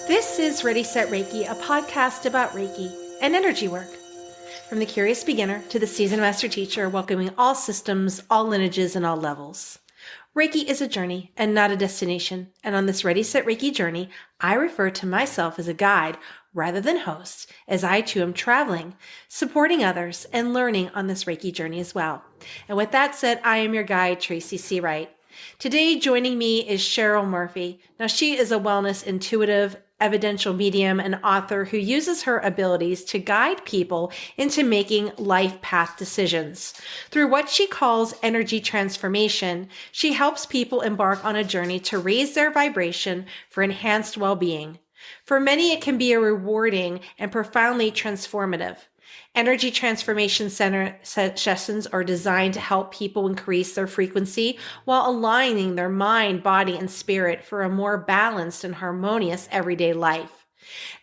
This is Ready Set Reiki, a podcast about Reiki and energy work. From the curious beginner to the seasoned master teacher, welcoming all systems, all lineages, and all levels. Reiki is a journey and not a destination. And on this Ready Set Reiki journey, I refer to myself as a guide rather than host, as I too am traveling, supporting others, and learning on this Reiki journey as well. And with that said, I am your guide, Tracy C. Wright. Today, joining me is Cheryl Murphy. Now, she is a wellness intuitive, evidential medium and author who uses her abilities to guide people into making life path decisions. Through what she calls energy transformation, she helps people embark on a journey to raise their vibration for enhanced well-being. For many, it can be a rewarding and profoundly transformative. Energy transformation center sessions are designed to help people increase their frequency while aligning their mind, body, and spirit for a more balanced and harmonious everyday life.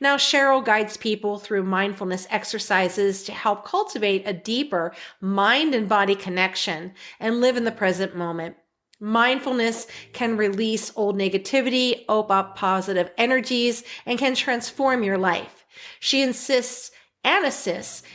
Now, Cheryl guides people through mindfulness exercises to help cultivate a deeper mind and body connection and live in the present moment. Mindfulness can release old negativity, open up positive energies, and can transform your life. She assists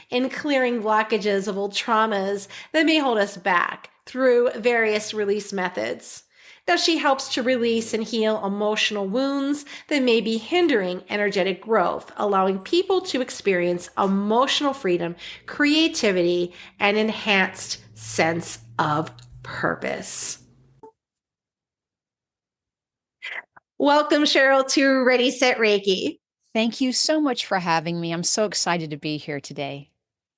in clearing blockages of old traumas that may hold us back through various release methods. Now, she helps to release and heal emotional wounds that may be hindering energetic growth, allowing people to experience emotional freedom, creativity, and enhanced sense of purpose. Welcome, Cheryl, to Ready, Set, Reiki. Thank you so much for having me. I'm so excited to be here today.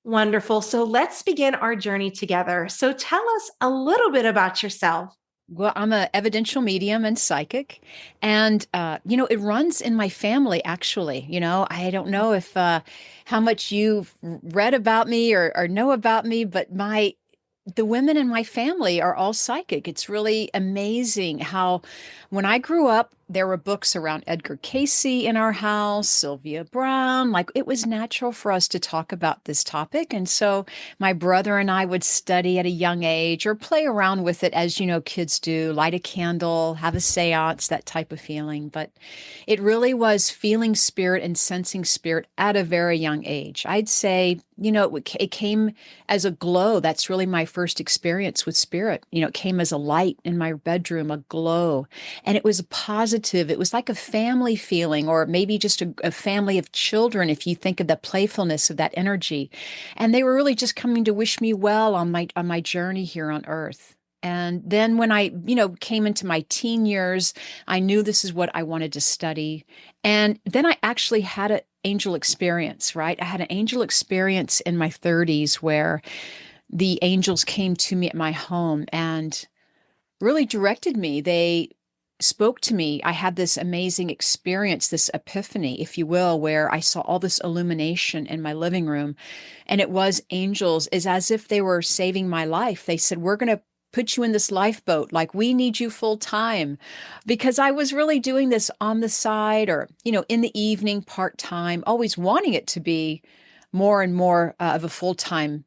Wonderful. So let's begin our journey together. So tell us a little bit about yourself. Well, I'm an evidential medium and psychic, and it runs in my family. Actually, I don't know if how much you've read about me or know about me, but the women in my family are all psychic. It's really amazing how when I grew up, there were books around Edgar Cayce in our house, Sylvia Brown. Like it was natural for us to talk about this topic. And so my brother and I would study at a young age or play around with it as, kids do, light a candle, have a seance, that type of feeling. But it really was feeling spirit and sensing spirit at a very young age. I'd say, it came as a glow. That's really my first experience with spirit. It came as a light in my bedroom, a glow. And it was positive. It was like a family feeling, or maybe just a family of children, if you think of the playfulness of that energy. And they were really just coming to wish me well on my journey here on earth. And then when I, came into my teen years, I knew this is what I wanted to study. And then I actually had an angel experience, right? I had an angel experience in my 30s where the angels came to me at my home and really directed me. They spoke to me. I had this amazing experience, this epiphany, if you will, where I saw all this illumination in my living room. And it was angels, is as if they were saving my life. They said, we're going to put you in this lifeboat. Like, we need you full time, because I was really doing this on the side or, in the evening, part time, always wanting it to be more and more of a full time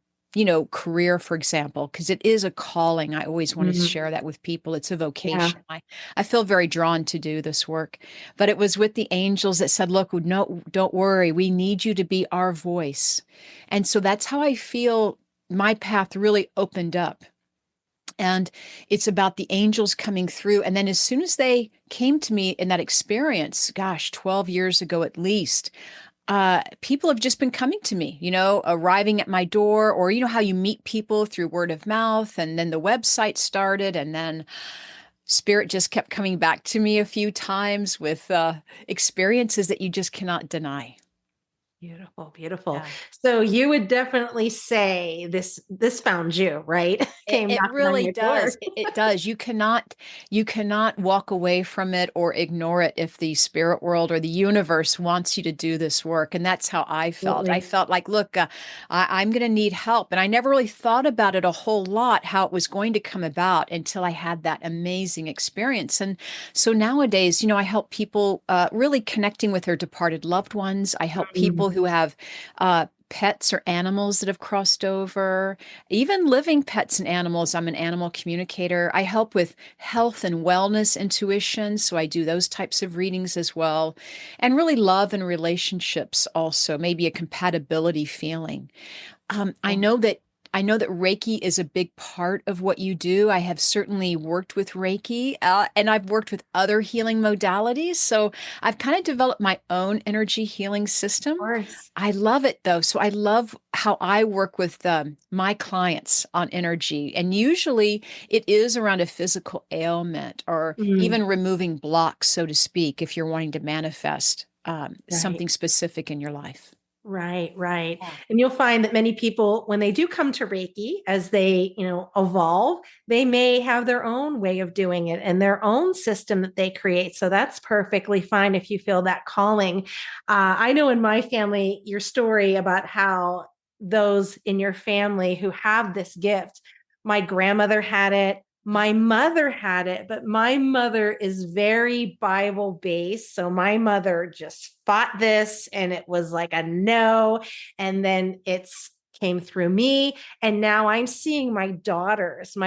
career, for example, because it is a calling. I always want to share that with people. It's a vocation. Yeah. I feel very drawn to do this work, but it was with the angels that said, look, no, don't worry. We need you to be our voice. And so that's how I feel my path really opened up. And it's about the angels coming through. And then as soon as they came to me in that experience, 12 years ago at least, people have just been coming to me, arriving at my door, or how you meet people through word of mouth. And then the website started, and then spirit just kept coming back to me a few times with experiences that you just cannot deny. Beautiful, beautiful. Yeah. So you would definitely say this found you, right? It really does. It does. You cannot walk away from it or ignore it if the spirit world or the universe wants you to do this work. And that's how I felt. Absolutely. I felt like, look, I'm going to need help. And I never really thought about it a whole lot, how it was going to come about, until I had that amazing experience. And so nowadays, I help people really connecting with their departed loved ones. I help people who have pets or animals that have crossed over, even living pets and animals. I'm an animal communicator. I help with health and wellness intuition. So I do those types of readings as well. And really love and relationships also, maybe a compatibility feeling. Um, I Oh, know that I know that Reiki is a big part of what you do. I have certainly worked with Reiki, and I've worked with other healing modalities. So I've kind of developed my own energy healing of system. course. I love it though. So I love how I work with my clients on energy. And usually it is around a physical ailment or Mm, even removing blocks, so to speak, if you're wanting to manifest right. something specific in your life. Right, right. Yeah. And you'll find that many people, when they do come to Reiki, as they, evolve, they may have their own way of doing it and their own system that they create. So that's perfectly fine if you feel that calling. I know in my family, your story about how those in your family who have this gift, my grandmother had it. My mother had it, but my mother is very Bible based. So my mother just fought this and it was like a no. And then it's came through me. And now I'm seeing my daughters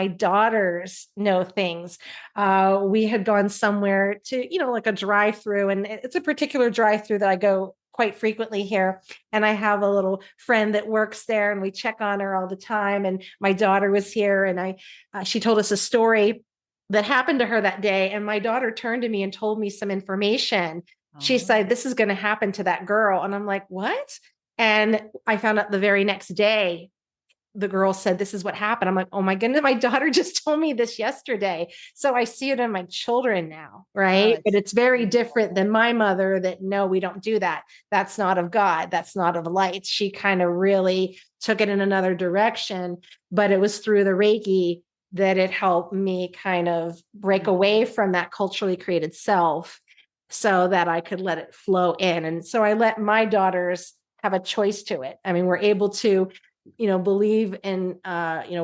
know things. We had gone somewhere to, like a drive through, and it's a particular drive through that I go quite frequently here. And I have a little friend that works there and we check on her all the time. And my daughter was here and she told us a story that happened to her that day. And my daughter turned to me and told me some information. She Oh. said, "This is going to happen to that girl." And I'm like, "What?" And I found out the very next day the girl said, "This is what happened." I'm like, "Oh my goodness, my daughter just told me this yesterday." So I see it in my children now, Oh, right? But it's it's very different beautiful. than my mother that, no, we don't do that. That's not of God. That's not of light. She kind of really took it in another direction, but it was through the Reiki that it helped me kind of break Mhm. away from that culturally created self so that I could let it flow in. And so I let my daughters have a choice to it. I mean, we're able to believe and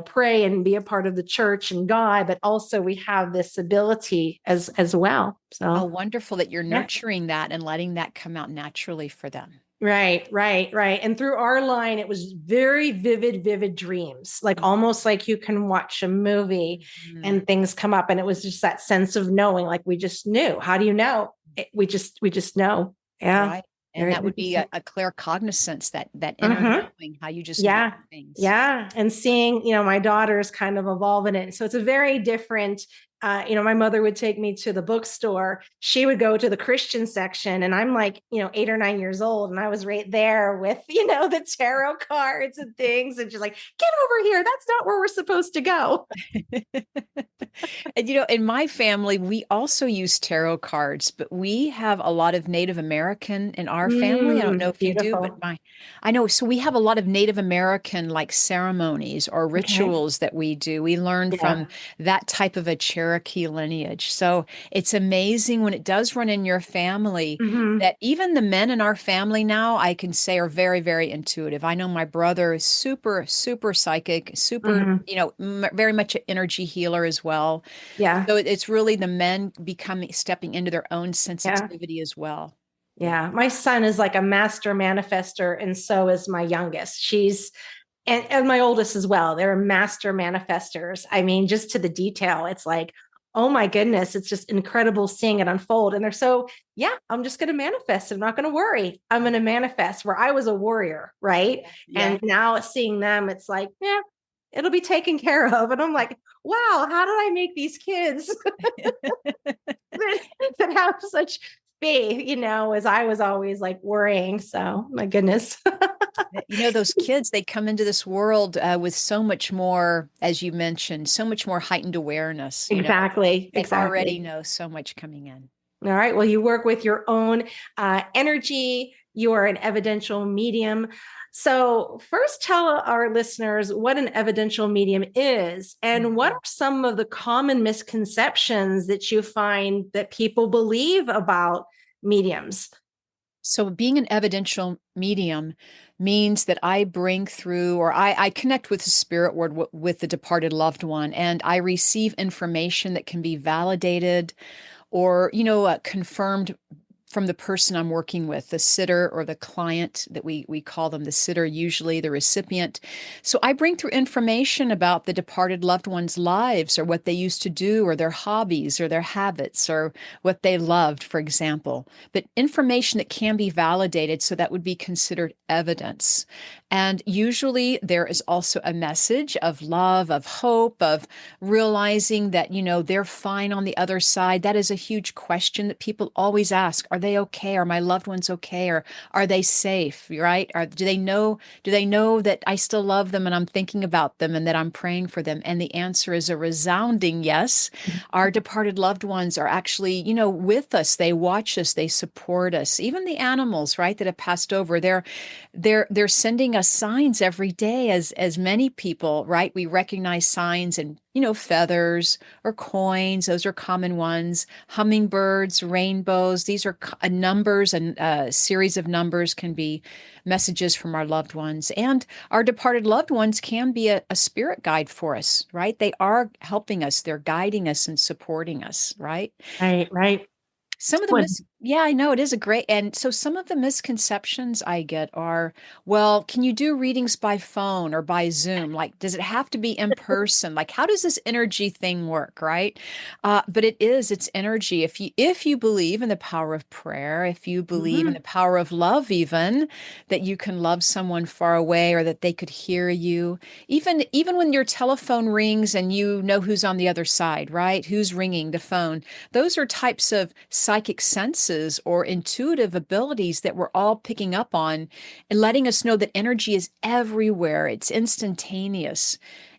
pray and be a part of the church and God, but also we have this ability as well. Oh, So wonderful that you're yeah. nurturing that and letting that come out naturally for them. Right, right, right. And through our line, it was very vivid dreams, like almost like you can watch a movie Mhm. and things come up. And it was just that sense of knowing, like we just knew. How do you know? We just know. Yeah. Right. And Very that would be interesting. a clear cognizance, that inner Mhm. knowing, how you just know Yeah. things. Yeah. And seeing, my daughters kind of evolve in it. So it's a very different, my mother would take me to the bookstore. She would go to the Christian section. And I'm like, 8 or 9 years old. And I was right there with, the tarot cards and things. And she's like, "Get over here. That's not where we're supposed to go." And in my family, we also use tarot cards, but we have a lot of Native American in our family. I don't know if you do, but Beautiful. I know. So we have a lot of Native American like ceremonies or Okay. rituals that we do. We learn from Yeah. that type of a Cherokee lineage. So it's amazing when it does run in your family Hmm. that even the men in our family now, I can say, are very, very intuitive. I know my brother is super, super psychic, super, Hmm. very much an energy healer as well. Yeah. So it's really the men becoming stepping into their own Yeah. sensitivity as well. Yeah. Yeah. My son is like a master manifester, and so is my youngest. And my oldest as well. They're master manifestors. I mean, just to the detail, it's like, oh my goodness, it's just incredible seeing it unfold. And they're so, yeah, I'm just going to manifest. I'm not going to worry. I'm going to manifest, where I was a warrior, right? Yeah. And now seeing them, it's like, yeah, it'll be taken care of. And I'm like, wow, how did I make these kids that, that have such faith, as I was always like worrying. So my goodness. Those kids, they come into this world with so much more, as you mentioned, so much more heightened awareness. Exactly. They already Exactly. know so much coming in. All right. Well, you work with your own energy. You are an evidential medium. So, first, tell our listeners what an evidential medium is and what are Mhm. some of the common misconceptions that you find that people believe about mediums. So, being an evidential medium means that I bring through or I connect with the spirit world with the departed loved one, and I receive information that can be validated or confirmed from the person I'm working with, the sitter or the client that we call them the sitter, usually the recipient. So I bring through information about the departed loved one's lives or what they used to do or their hobbies or their habits or what they loved, for example. But information that can be validated, so that would be considered evidence. And usually there is also a message of love, of hope, of realizing that, they're fine on the other side. That is a huge question that people always ask. Are they okay? Are my loved ones okay? Or are they safe? Right? Do they know that I still love them and I'm thinking about them and that I'm praying for them? And the answer is a resounding yes. Our departed loved ones are actually, with us. They watch us, they support us. Even the animals, right, that have passed over, they're sending us signs every day, as many people, right? We recognize signs and feathers or coins. Those are common ones. Hummingbirds, rainbows. These are numbers, and a series of numbers can be messages from our loved ones. And our departed loved ones can be a spirit guide for us, right? They are helping us. They're guiding us and supporting us, right? Right, right. Some of the What? yeah, I know it is a great, and so some of the misconceptions I get are, well, can you do readings by phone or by Zoom? Like, does it have to be in person? Like, how does this energy thing work, right? But it's energy. If you believe in the power of prayer, if you believe in Mhm. the power of love, even that you can love someone far away or that they could hear you, even when your telephone rings and you know who's on the other side, right? Who's ringing the phone? Those are types of psychic senses or intuitive abilities that we're all picking up on and letting us know that energy is everywhere. It's instantaneous.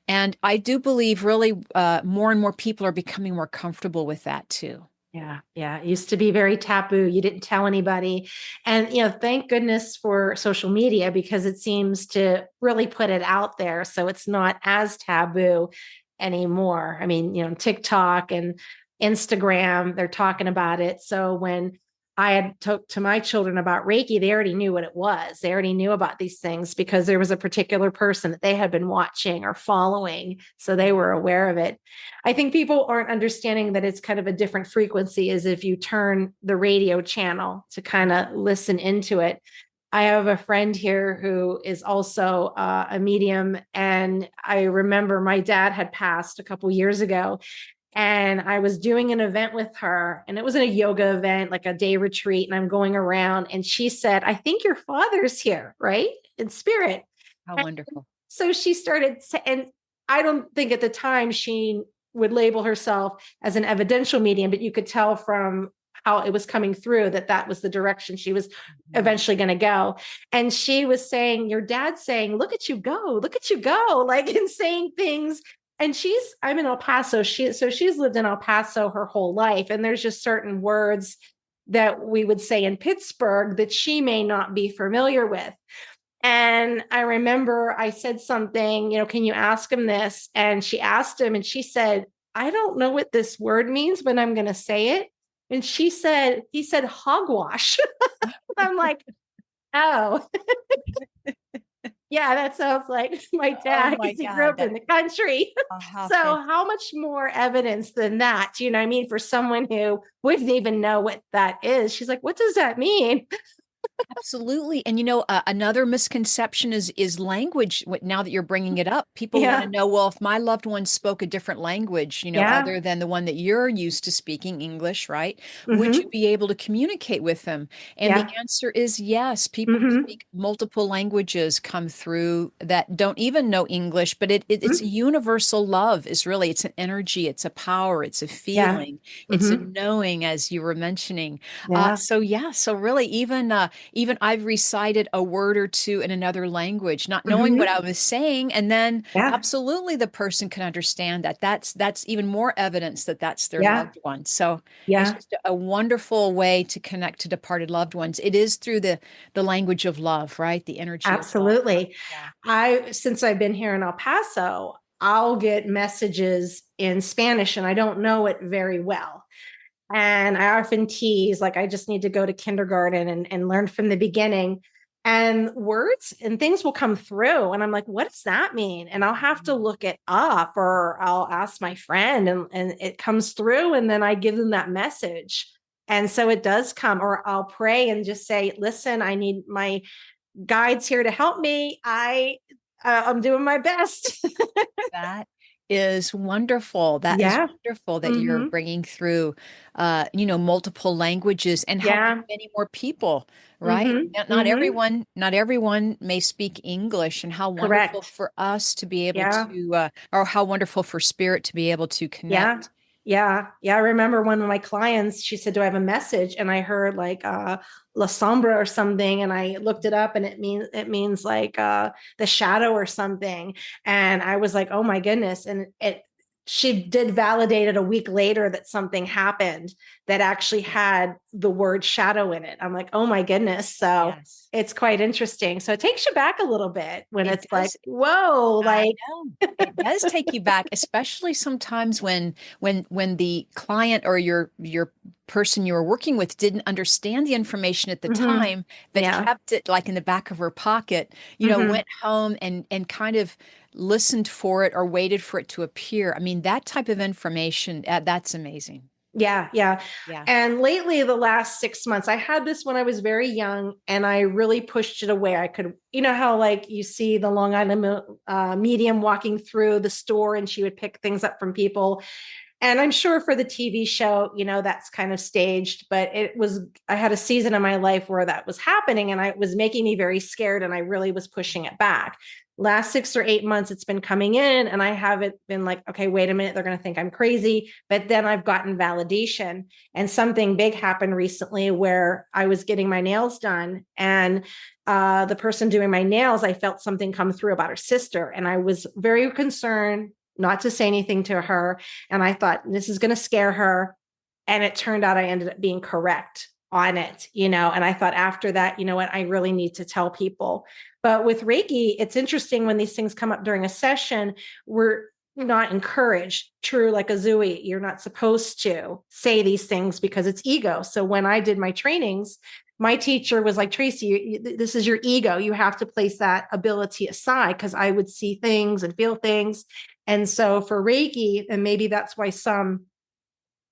And I do believe really more and more people are becoming more comfortable with that too. Yeah, yeah. It used to be very taboo. You didn't tell anybody. And, thank goodness for social media because it seems to really put it out there. So it's not as taboo anymore. I mean, TikTok and Instagram, they're talking about it. So when I had talked to my children about Reiki, they already knew what it was. They already knew about these things because there was a particular person that they had been watching or following. So they were aware of it. I think people aren't understanding that it's kind of a different frequency as if you turn the radio channel to kind of listen into it. I have a friend here who is also a medium, and I remember my dad had passed a couple years ago, and I was doing an event with her, and it was a yoga event, like a day retreat, and I'm going around, and she said, "I think your father's here, right? In spirit." How And wonderful. so she started to, and I don't think at the time she would label herself as an evidential medium, but you could tell from how it was coming through that that was the direction she was Mhm. eventually going to go. And she was saying, "Your dad's saying, look at you go," like, and saying things. And I'm in El Paso. She's lived in El Paso her whole life. And there's just certain words that we would say in Pittsburgh that she may not be familiar with. And I remember I said something, can you ask him this? And she asked him, and she said, "I don't know what this word means, but I'm going to say it." And he said, "Hogwash." I'm like, "Oh, yeah, that sounds like my Oh dad my because he grew God, up in the country." how So, how much more evidence than that? Do you know what I mean? For someone who wouldn't even know what that is, she's like, "What does that mean?" absolutely. And another misconception is language. Now that you're bringing it up, people want to Yeah. know, well, if my loved one spoke a different language, Yeah. other than the one that you're used to speaking, English, right? Would you Hmm. be able to communicate with them? And the Yeah. answer is yes. People who Hmm. speak multiple languages come through that don't even know English, but it's a universal love is really, it's an energy, it's a power, it's a Yeah. feeling, it's a Hmm. knowing, as you were mentioning. Yeah. So yeah, so really even I've recited a word or two in another language, not knowing what Hmm. I was saying, and then Yeah. absolutely the person can understand that. That's even more evidence that that's their Yeah. loved one. So it's Yeah. just a wonderful way to connect to departed loved ones. It is through the language of love, right? The energy of love. Absolutely. Yeah. Since I've been here in El Paso, I'll get messages in Spanish and I don't know it very well. And I often tease, like, I just need to go to kindergarten and learn from the beginning. And words and things will come through. And I'm like, what does that mean? And I'll have to look it up or I'll ask my friend and it comes through. And then I give them that message. And so it does come, or I'll pray and just say, listen, I need my guides here to help me. I'm doing my best. That is wonderful. That is Yeah. wonderful that you're Mm-hmm. bringing through, multiple languages and helping Yeah. many more people, right? Mm-hmm. Not Mm-hmm. everyone may speak English, and how wonderful Correct. for us to be able Yeah. to, or how wonderful for spirit to be able to Yeah. connect. Yeah. Yeah. I remember one of my clients, she said, do I have a message? And I heard like La Sombra or something. And I looked it up and it means like the shadow or something. And I was like, oh my goodness. And she did validate it a week later that something happened that actually had the word shadow in it. I'm like, oh my goodness. So Yes. it's quite interesting. So it takes you back a little bit when It it's like, does. whoa, I like, know. It does take you back, especially sometimes when the client or your person you were working with didn't understand the information at the mhm, time, but yeah. kept it like in the back of her pocket, Mhm. went home and kind of listened for it or waited for it to appear. I mean, that type of information, that's amazing. Yeah, yeah. Yeah. And lately, the last 6 months, I had this when I was very young and I really pushed it away. I could, you know, how like you see the Long Island medium walking through the store and she would pick things up from people. And I'm sure for the TV show, that's kind of staged, but I had a season in my life where that was happening and it was making me very scared and I really was pushing it back. Last 6 or 8 months, it's been coming in and I haven't been like, okay, wait a minute, they're going to think I'm crazy. But then I've gotten validation. And something big happened recently where I was getting my nails done and the person doing my nails, I felt something come through about her sister. And I was very concerned not to say anything to her. And I thought, this is going to scare her. And it turned out I ended up being correct on it, and I thought after that, you know what, I really need to tell people. But with Reiki, it's interesting when these things come up during a session, we're not encouraged. True, like a Zooey, you're not supposed to say these things because it's ego. So when I did my trainings, my teacher was like, Tracy, this is your ego. You have to place that ability aside because I would see things and feel things. And so for Reiki, and maybe that's why some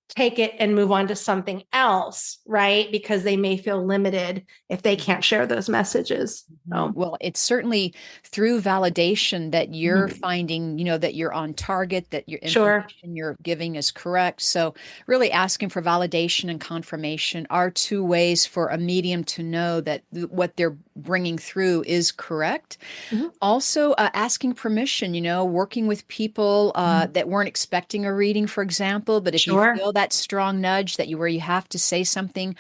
take it and move on to something else, right? Because they may feel limited if they can't share those messages. So, Well, it's certainly through validation that you're mhm. finding, that you're on target, that your Sure. information you're giving is correct. So, really asking for validation and confirmation are two ways for a medium to know that what they're bringing through is correct. Mhm. Also, asking permission, working with people that weren't expecting a reading, for example, but if you Sure. feel that strong nudge that where you have to say something,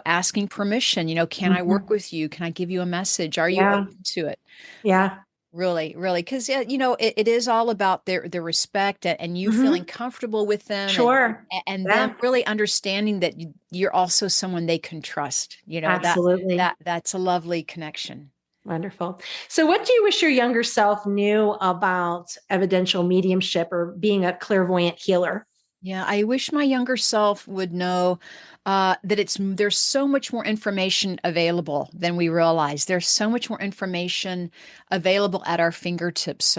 asking permission, can I work Mhm. with you? Can I give you a message? Are you Yeah. open to it? Yeah. Yeah. Really, really, because it is all about their respect and you feeling Mhm. comfortable with them Sure. and them Yeah. really understanding that you're also someone they can trust. That Absolutely. that's a lovely connection. Wonderful. So, what do you wish your younger self knew about evidential mediumship or being a clairvoyant healer? Yeah, I wish my younger self would know that there's so much more information available than we realize. There's so much more information available at our fingertips.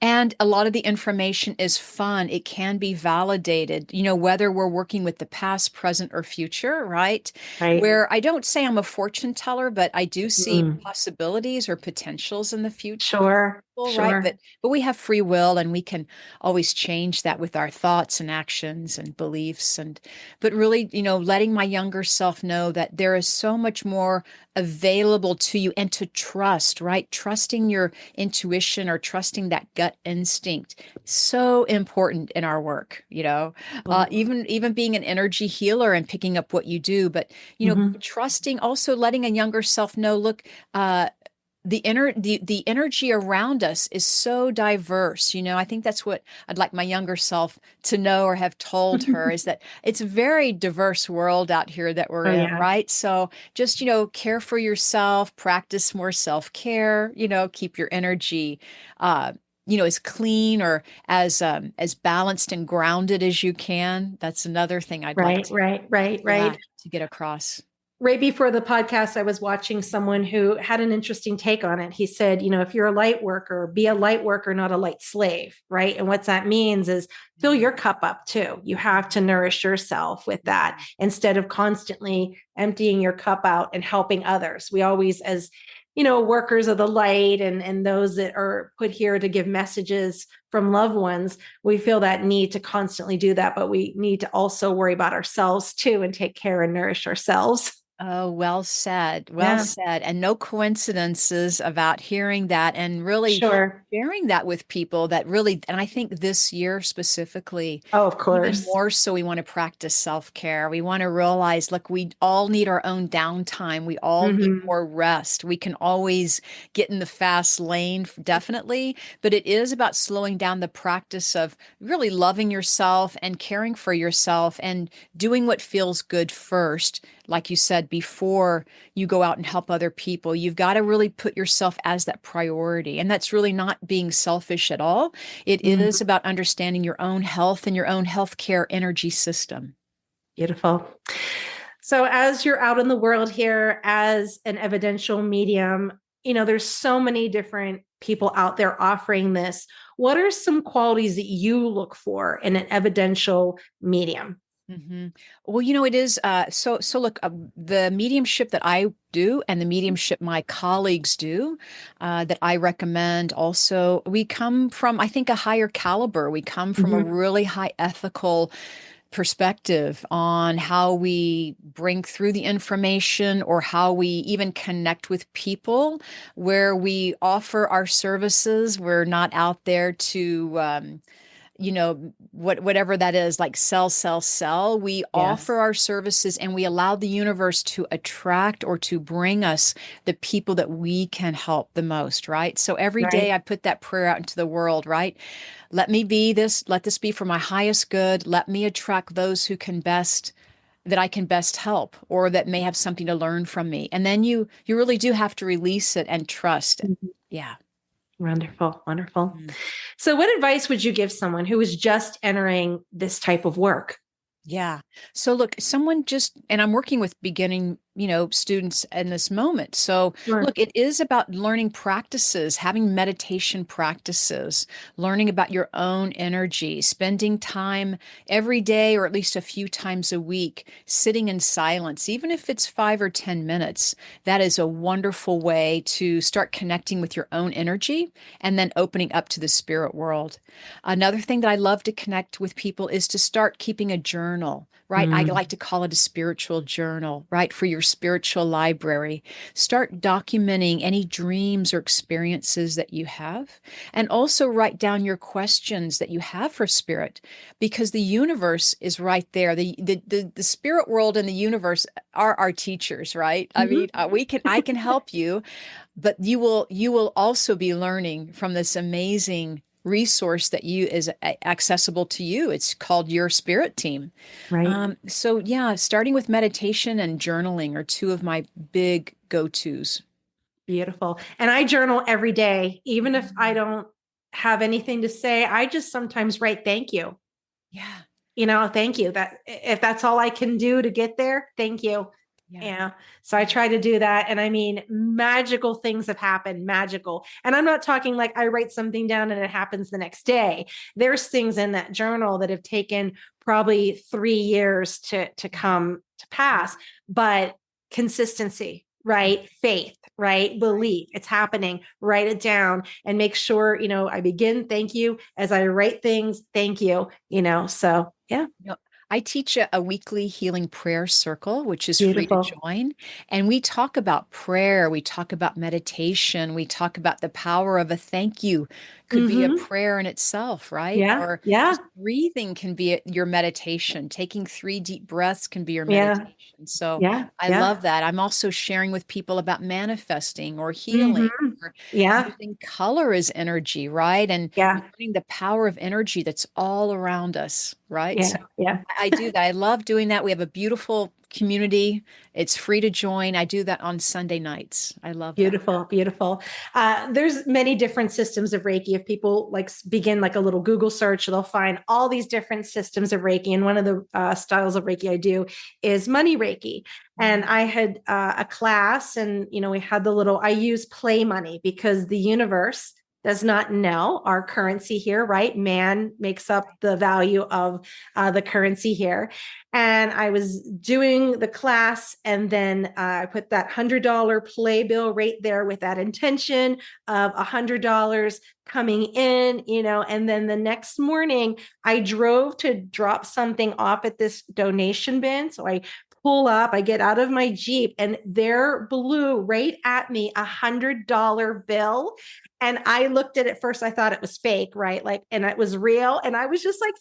And a lot of the information is fun. It can be validated, whether we're working with the past, present, or future, right? Right. Where I don't say I'm a fortune teller, but I do see Mm. possibilities or potentials in the future for Sure. people, right? But Sure. but we have free will and we can always change that with our thoughts and actions and beliefs but really letting my younger self know that there is so much more available to you and to trust, right? Trusting your intuition or trusting that gut instinct, so important in our work, even being an energy healer and picking up what you do, but Mhm. trusting, also letting a younger self know, look, the energy around us is so diverse. I think that's what I'd like my younger self to know or have told her, is that it's a very diverse world out here that we're Oh, in, yeah. right? So just care for yourself, practice more self-care, keep your energy as clean or as balanced and grounded as you can. That's another thing I'd like Right, right, right, yeah right. to get across. right before the podcast, I was watching someone who had an interesting take on it. He said, if you're a light worker, be a light worker, not a light slave, right? And what that means is fill your cup up too. You have to nourish yourself with that instead of constantly emptying your cup out and helping others. We always, as workers of the light and those that are put here to give messages from loved ones, we feel that need to constantly do that, but we need to also worry about ourselves too and take care and nourish ourselves. Oh, well said. Well Yeah, said. And no coincidences about hearing that and really sure. sharing that with people that really, and I think this year specifically, Oh, of even course. more so, we want to practice self-care. We want to realize, look, we all need our own downtime. We all need Hmm. more rest. We can always get in the fast lane, definitely, but it is about slowing down the practice of really loving yourself and caring for yourself and doing what feels good first, like you said, before you go out and help other people. You've got to really put yourself as that priority. And that's really not being selfish at all. It Hmm. is about understanding your own health and your own healthcare energy system. Beautiful. So, as you're out in the world here as an evidential medium, there's so many different people out there offering this. What are some qualities that you look for in an evidential medium? hmm Well, it is so look, the mediumship that I do and the mediumship my colleagues do, that I recommend also, we come from, I think, a higher caliber. We come from a Hmm. really high ethical perspective on how we bring through the information or how we even connect with people, where we offer our services. We're not out there to whatever that is, like sell. We Yes. offer our services and we allow the universe to attract or to bring us the people that we can help the most, right? So every day Right. I put that prayer out into the world, right? Let this be for my highest good. Let me attract those that I can best help or that may have something to learn from me. And then you really do have to release it and trust. Mhm. Yeah. Wonderful. Wonderful. Mhm. So, what advice would you give someone who is just entering this type of work? Yeah. So look, someone just, and I'm working with beginning, students in this moment. So Sure. look, it is about learning practices, having meditation practices, learning about your own energy, spending time every day or at least a few times a week, sitting in silence, even if it's 5 or 10 minutes. That is a wonderful way to start connecting with your own energy and then opening up to the spirit world. Another thing that I love to connect with people is to start keeping a journal, right? I Mm, like to call it a spiritual journal, right? For your spiritual library. Start documenting any dreams or experiences that you have. And also write down your questions that you have for spirit, because the universe is right there. The spirit world and the universe are our teachers, right? I mhm. mean, I can help you, but you will also be learning from this amazing resource that you is accessible to you. It's called your spirit team. Right. So yeah, starting with meditation and journaling are two of my big go-tos. Beautiful. And I journal every day, even if I Mhm. don't have anything to say. I just sometimes write thank you. Yeah, Thank you. That if that's all I can do to get there, thank you. yeah, Yeah. So I yeah. try to do that. And I mean, magical things have happened, magical. And I'm not talking like I write something down and it happens the next day. There's things in that journal that have taken probably 3 years to come to pass, but consistency, right? Faith, right? Right. Belief. It's happening. Write it down and make sure, I begin, thank you. As I write things, thank you, so yeah, You know, I teach a weekly healing prayer circle, which is free to beautiful. join. And we talk about prayer, we talk about meditation, we talk about the power of a thank you could be a Hmm. prayer in itself, right? Yeah, Or yeah, just breathing can be your meditation. Taking 3 deep breaths can be your yeah, meditation. So yeah, I yeah. love that. I'm also sharing with people about manifesting or healing Hmm. or Yeah, using color as energy, right? And yeah, learning the power of energy that's all around us, right? yeah, So yeah. I do that. I love doing that. We have a beautiful community. It's free to join. I do that on Sunday nights. I love that. Beautiful, beautiful. There's many different systems of Reiki. If people like begin like a little Google search, they'll find all these different systems of Reiki. And one of the styles of Reiki I do is money Reiki. And I had a class, and we had the little. I use play money because the universe does not know our currency here, right? Man makes up the value of the currency here. And I was doing the class, and then I put that $100 play bill right there with that intention of $100 coming in, and then the next morning I drove to drop something off at this donation bin. So I pull up, I get out of my Jeep, and there blew right at me $100 bill. And I looked at it first, I thought it was fake, right? Like, and it was real. And I was just like,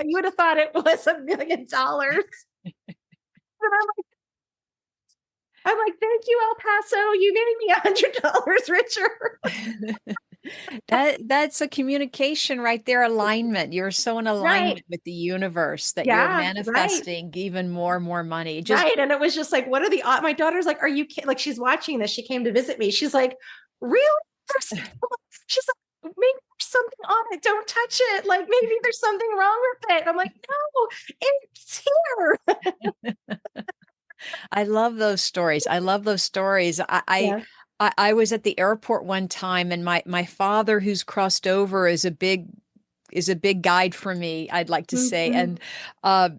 you would have thought it was $1 million. And I'm like, thank you, El Paso. You made me $100 richer. That's a communication right there, alignment. You're so in Right. alignment with the universe that you're Yeah. Right. manifesting even more and more money. Just Right. And it was just like, what are the my daughter's like, are you kidding? Like, she's watching this. She came to visit me. She's like, really? She's like, maybe there's something on it. Don't touch it. Like, maybe there's something wrong with it. I'm like, no, it's here. I love those stories. I love those stories. Yeah. I was at the airport one time, and my father, who's crossed over, is a big guide for me, I'd like to say. Mm-hmm. Uh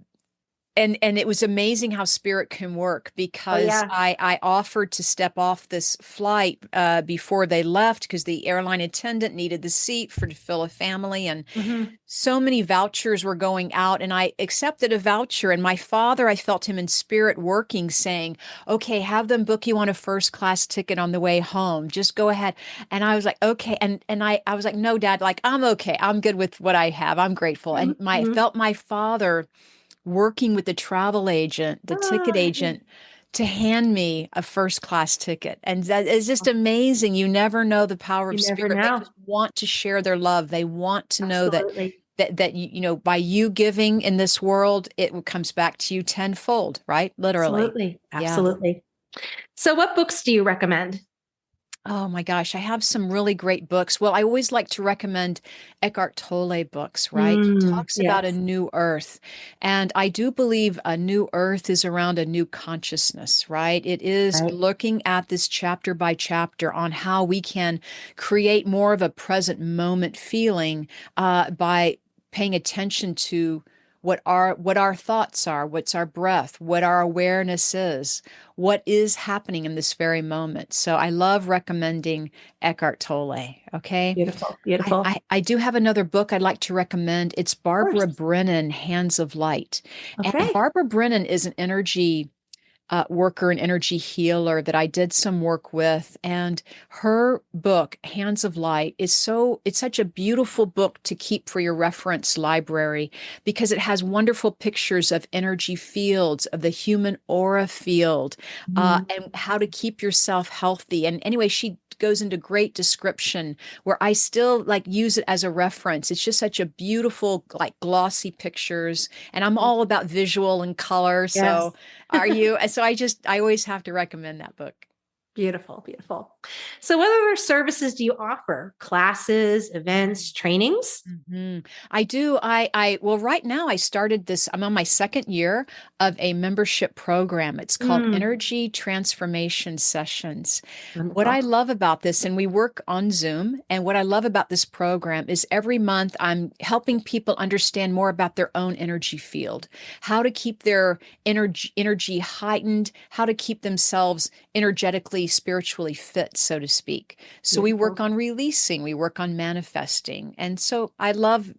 and it was amazing how spirit can work, Oh, because yeah. I offered to step off this flight before they left, because the airline attendant needed the seat to fill a family, and Mm-hmm. so many vouchers were going out, and I accepted a voucher. And my father, I felt him in spirit working, saying, okay, have them book you on a first class ticket on the way home. Just go ahead. And I was like, okay. And I was like, no, Dad, like, I'm okay. I'm good with what I have. I'm grateful. And I Mm-hmm. felt my father working with the travel agent, the ticket Ah, agent, to hand me a first class ticket. And that is just amazing. You never know the power you of never spirit. They know. just want to share their love. They want to know that Absolutely. by you giving in this world, it comes back to you tenfold, right? Literally. Absolutely. Yeah. Absolutely. So, what books do you recommend? Oh my gosh, I have some really great books. Well, I always like to recommend Eckhart Tolle books, right? He talks about a Yes. new earth. And I do believe a new earth is around a new consciousness, right? It is Right. looking at this chapter by chapter on how we can create more of a present moment feeling by paying attention to what our thoughts are, what's our breath, what our awareness is, what is happening in this very moment. So I love recommending Eckhart Tolle. Okay. Beautiful. Beautiful. I do have another book I'd like to recommend. It's Of Barbara course. Brennan, Hands of Light. And Okay. Barbara Brennan is an energy worker and energy healer that I did some work with. And her book, Hands of Light, it's such a beautiful book to keep for your reference library, because it has wonderful pictures of energy fields, of the human aura field, Mhm. and how to keep yourself healthy. And anyway, she goes into great description where I still like use it as a reference. It's just such a beautiful, like glossy pictures. And I'm all about visual and color. Yes. So are you? So I always have to recommend that book. Beautiful. Beautiful. So, what other services do you offer? Classes, events, trainings? Mhm. I do. Well, right now I started this. I'm on my second year of a membership program. It's called Mm, Energy Transformation Sessions. What I wonderful. love about this, and we work on Zoom, and what I love about this program is every month I'm helping people understand more about their own energy field, how to keep their energy heightened, how to keep themselves energetically, spiritually fit, so to speak. So we work Beautiful. on releasing, we work on manifesting. And so I love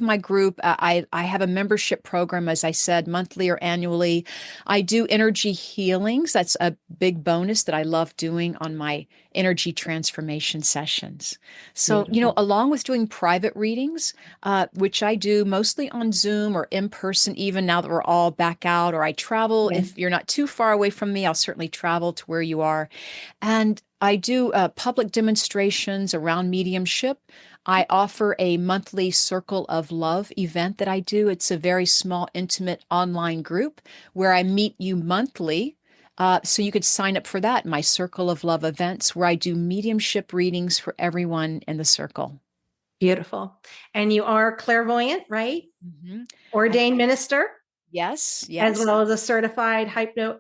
my group. I have a membership program, as I said, monthly or annually. I do energy healings. That's a big bonus that I love doing on my energy transformation sessions. So, Beautiful. along with doing private readings, which I do mostly on Zoom or in person, even now that we're all back out, or I travel. Yeah. If you're not too far away from me, I'll certainly travel to where you are. And I do public demonstrations around mediumship. I offer a monthly Circle of Love event that I do. It's a very small, intimate online group where I meet you monthly. So you could sign up for that, my Circle of Love events, where I do mediumship readings for everyone in the circle. Beautiful. And you are clairvoyant, right? Mhm. I, Ordained minister, yes, as yes, well as a certified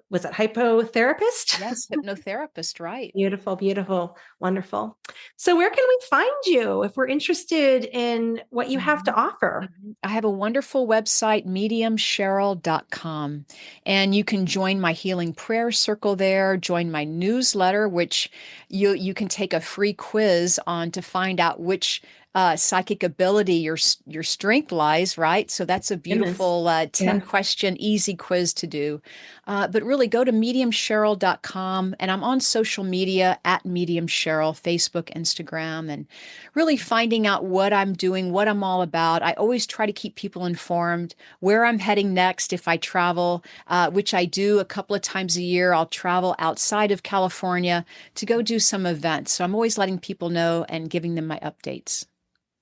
was it hypotherapist? yes, hypnotherapist, right. Beautiful, beautiful, wonderful. So, where can we find you if we're interested in what you have to Mhm. offer? I have a wonderful website, mediumcheryl.com, and you can join my healing prayer circle there, join my newsletter, which you can take a free quiz on to find out which psychic ability your strength lies, right? So that's a Goodness. beautiful 10 Yeah, question easy quiz to do. But really go to mediumcheryl.com, and I'm on social media at Medium Cheryl, Facebook, Instagram, and really finding out what I'm doing, what I'm all about. I always try to keep people informed where I'm heading next if I travel, which I do a couple of times a year. I'll travel outside of California to go do some events. So I'm always letting people know and giving them my updates.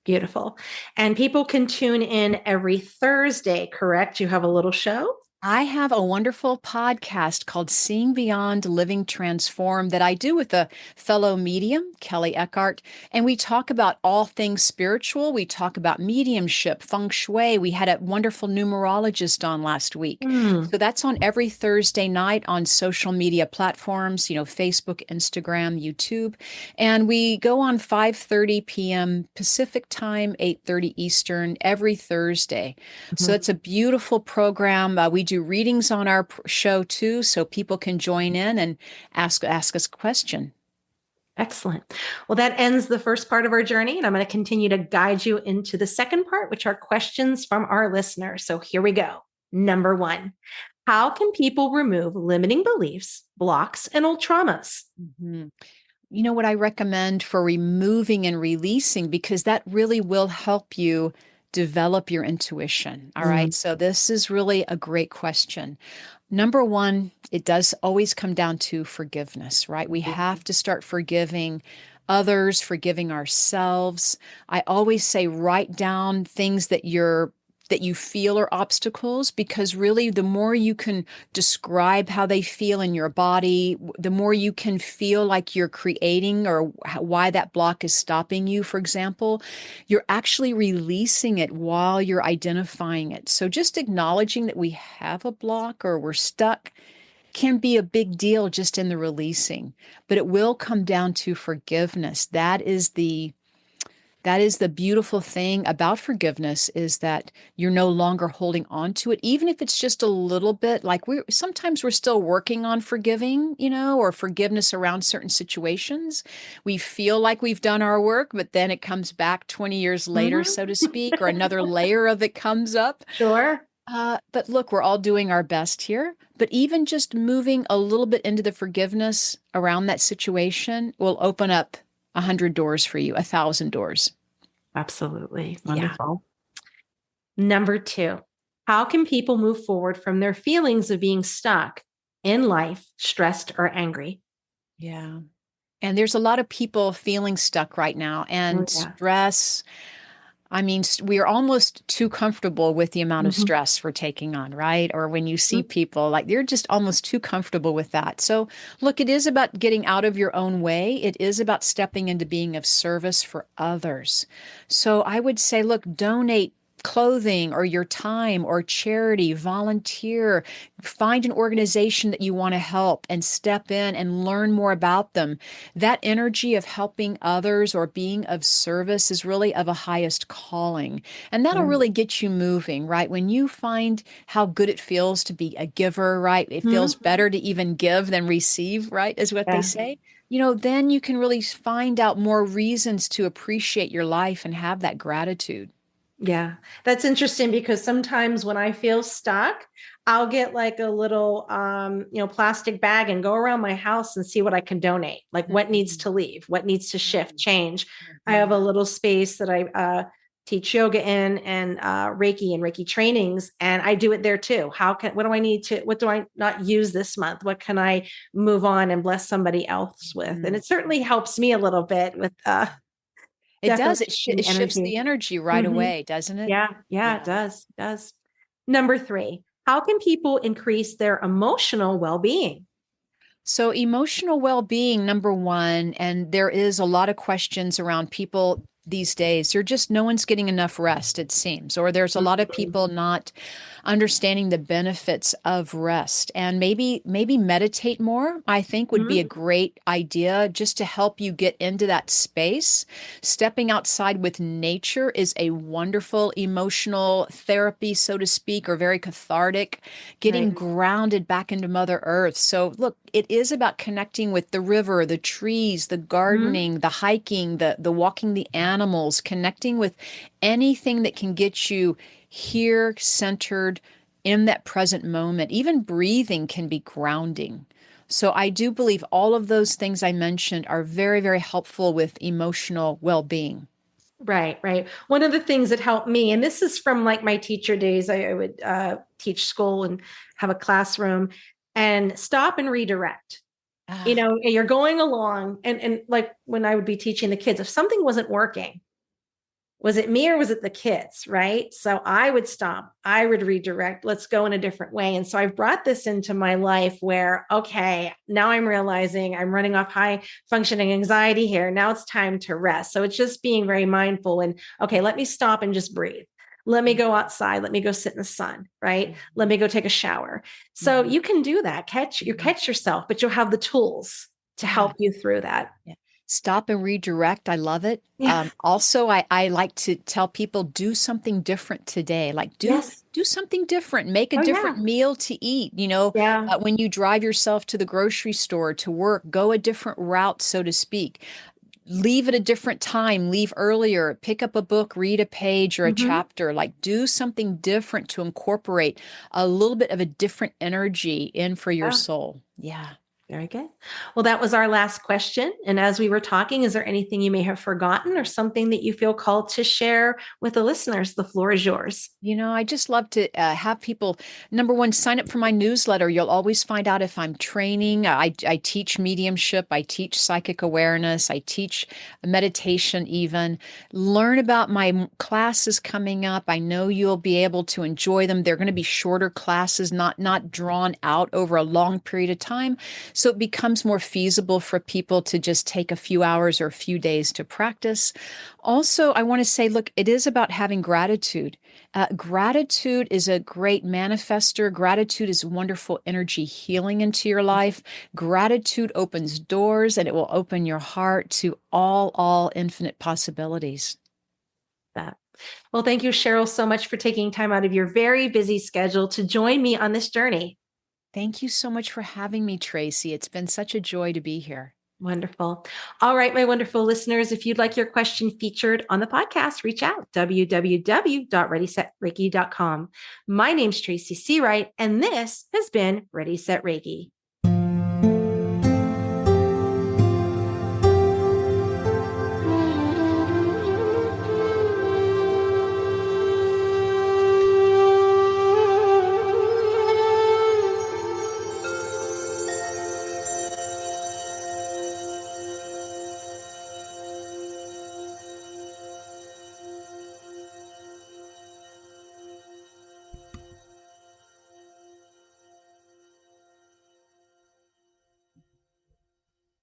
beautiful. And people can tune in every Thursday, correct? You have a little show? I have a wonderful podcast called Seeing Beyond Living Transform that I do with a fellow medium, Kelly Eckhart. And we talk about all things spiritual. We talk about mediumship, feng shui. We had a wonderful numerologist on last week. Hmm. So that's on every Thursday night on social media platforms, Facebook, Instagram, YouTube. And we go on 5:30 p.m. Pacific time, 8:30 Eastern every Thursday. So Mhm. it's a beautiful program. We do readings on our show too, so people can join in and ask us a question. Excellent. Well, that ends the first part of our journey, and I'm going to continue to guide you into the second part, which are questions from our listeners. So here we go. Number one, how can people remove limiting beliefs, blocks, and old traumas? Mhm. You know what I recommend for removing and releasing, because that really will help you develop your intuition. All Mm, right. So, this is really a great question. Number one, it does always come down to forgiveness, right? We have to start forgiving others, forgiving ourselves. I always say write down things that you feel are obstacles, because really the more you can describe how they feel in your body, the more you can feel like you're creating or why that block is stopping you, for example, you're actually releasing it while you're identifying it. So just acknowledging that we have a block or we're stuck can be a big deal just in the releasing, but it will come down to forgiveness. That is the beautiful thing about forgiveness, is that you're no longer holding on to it, even if it's just a little bit. Like we're still working on forgiving, or forgiveness around certain situations. We feel like we've done our work, but then it comes back 20 years later, mhm. so to speak, or another layer of it comes up. Sure. But look, we're all doing our best here. But even just moving a little bit into the forgiveness around that situation will open up 100 doors for you, 1,000 doors. Absolutely. Yeah. Wonderful. Number two, how can people move forward from their feelings of being stuck in life, stressed, or angry? Yeah. And there's a lot of people feeling stuck right now Oh, and yeah. stress. I mean, we are almost too comfortable with the amount of Mhm. stress we're taking on, right? Or when you see Mhm. people, like they're just almost too comfortable with that. So, look, it is about getting out of your own way. It is about stepping into being of service for others. So, I would say, look, donate clothing or your time or charity, volunteer, find an organization that you want to help and step in and learn more about them. That energy of helping others or being of service is really of a highest calling. And that'll Right. really get you moving, right? When you find how good it feels to be a giver, right? It feels Mhm. better to even give than receive, right? Is what they Yeah. say. Then you can really find out more reasons to appreciate your life and have that gratitude. Yeah, that's interesting because sometimes when I feel stuck, I'll get like a little plastic bag and go around my house and see what I can donate. Like what needs Mhm. to leave, what needs to shift, Mhm. change. I have Mhm. a little space that I teach yoga in and Reiki and Reiki trainings, and I do it there too. What do I need to, what do I not use this month? What can I move on and bless somebody else with? And Mhm. it certainly helps me a little bit with It does. Definitely It the shifts energy. the energy right Hmm. away, doesn't it? Yeah, yeah, it Yeah. does. It does. Number three, how can people increase their emotional well-being? So, emotional well being, number one, and there is a lot of questions around people these days. They're just, no one's getting enough rest, it seems, or there's a lot of Mhm. people not understanding the benefits of rest. And maybe meditate more, I think would be a Mhm. great idea just to help you get into that space. Stepping outside with nature is a wonderful emotional therapy, so to speak, or very cathartic, getting Right. grounded back into Mother Earth. So, look, it is about connecting with the river, the trees, the Mhm. gardening, the hiking, the walking the animals, connecting with anything that can get you here centered in that present moment. Even breathing can be grounding. So I do believe all of those things I mentioned are very, very helpful with emotional well-being. Right, right. One of the things that helped me, and this is from like my teacher days, I would teach school and have a classroom and stop and redirect. Ah, You're going along, and like when I would be teaching the kids, if something wasn't working, was it me or was it the kids? Right. So I would stop, I would redirect, let's go in a different way. And so I've brought this into my life where, okay, now I'm realizing I'm running off high functioning anxiety here. Now it's time to rest. So it's just being very mindful and, okay, let me stop and just breathe. Let me go outside. Let me go sit in the sun, right? Let me go take a shower. So mhm, you can do that. mhm. Catch yourself, but you'll have the tools to Yeah. help you through that. Yeah. Stop and redirect. I love it. Yeah. Also, I like to tell people do something different today. Like Yes. do something different. Make a Oh different yeah. meal to eat. Yeah. When you drive yourself to the grocery store to work, go a different route, so to speak. Leave at a different time. Leave earlier. Pick up a book, read a page or a Hmm. chapter. Like do something different to incorporate a little bit of a different energy in for your Yeah. soul. Yeah. Very good. Well, that was our last question. And as we were talking, is there anything you may have forgotten or something that you feel called to share with the listeners? The floor is yours. I just love to have people, number one, sign up for my newsletter. You'll always find out if I'm training. I teach mediumship, I teach psychic awareness, I teach meditation, even. Learn about my classes coming up. I know you'll be able to enjoy them. They're going to be shorter classes, not drawn out over a long period of time. So it becomes more feasible for people to just take a few hours or a few days to practice. Also, I want to say, look, it is about having gratitude. Gratitude is a great manifester. Gratitude is wonderful energy healing into your life. Gratitude opens doors and it will open your heart to all infinite possibilities. That. Well, thank you, Cheryl, so much for taking time out of your very busy schedule to join me on this journey. Thank you so much for having me, Tracy. It's been such a joy to be here. Wonderful. All right, my wonderful listeners, if you'd like your question featured on the podcast, reach out www.readysetreiki.com. My name's Tracy Seawright, and this has been Ready Set Reiki.